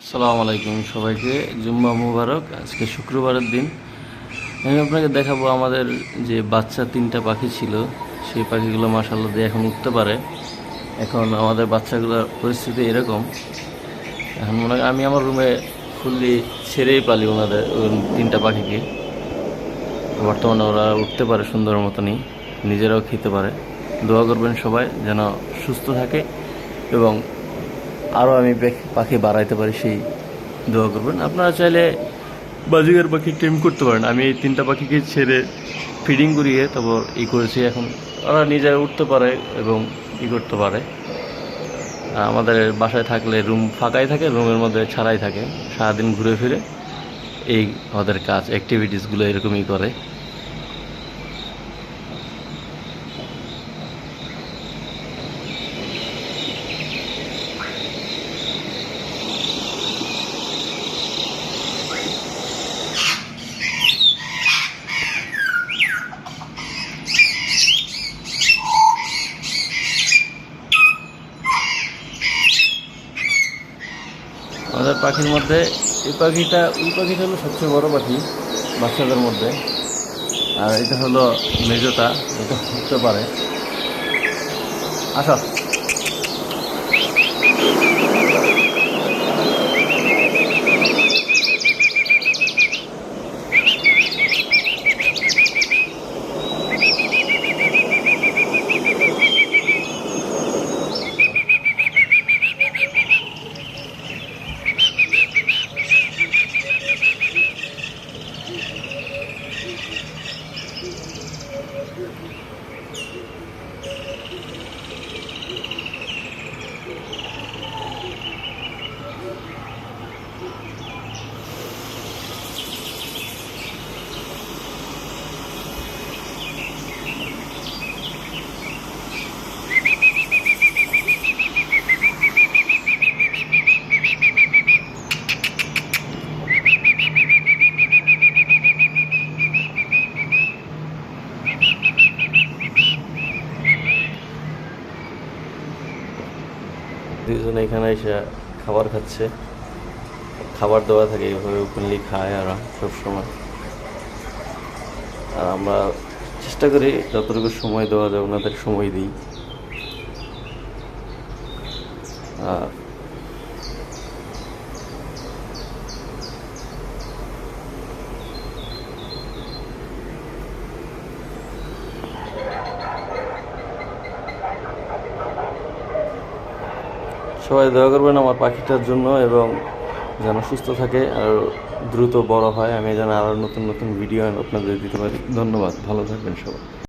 আসসালামু আলাইকুম সবাইকে, জুম্মা মুবারক। আজকে শুক্রবারের দিন। আমি আপনাকে দেখাবো আমাদের যে বাচ্চা তিনটা পাখি ছিল, সেই পাখিগুলো মাশাআল্লাহ দিয়ে এখন উঠতে পারে। এখন আমাদের বাচ্চাগুলোর পরিস্থিতি এরকম, এখন মনে হয় আমি আমার রুমে ফুললি ছেড়েই পালি ওনাদের তিনটা পাখিকে। বর্তমানে ওরা উঠতে পারে সুন্দর মতনই, নিজেরাও খেতে পারে। দোয়া করবেন সবাই যেন সুস্থ থাকে এবং আরও আমি পাখি বাড়াইতে পারি, সেই দোয়া করবেন। আপনারা চাইলে বাজিগার পাখি টেম করতে পারেন। আমি এই তিনটা পাখিকে ছেড়ে ফিডিং করিয়ে তারপর করেছি। এখন ওরা নিজেরা উঠতে পারে এবং করতে পারে। আমাদের বাসায় থাকলে রুম ফাঁকাই থাকে, রুমের মধ্যে ছাড়াই থাকে, সারাদিন ঘুরে ফিরে এই ওদের কাজ অ্যাক্টিভিটিসগুলো এরকমই করে। আমাদের পাখির মধ্যে ওই পাখিটা হলো সবচেয়ে বড় পাখি বাচ্চাদের মধ্যে, আর এটা হলো মেজোটা, এটা উঠতে পারে। আসো। দুজনে এখানে এসে খাবার খাচ্ছে, খাবার দেওয়া থাকে এইভাবে ওপেনলি খায় আর সবসময়। আর আমরা চেষ্টা করি যতটুকু সময় দেওয়া যায় ওনাদের সময় দিই। আর সবাই দয়া করবেন আমার পাখিটার জন্য এবং যেন সুস্থ থাকে আর দ্রুত বড় হয়, আমি যেন আরও নতুন নতুন ভিডিও আপনাদের দিতে পারি। ধন্যবাদ, ভালো থাকবেন সবাই।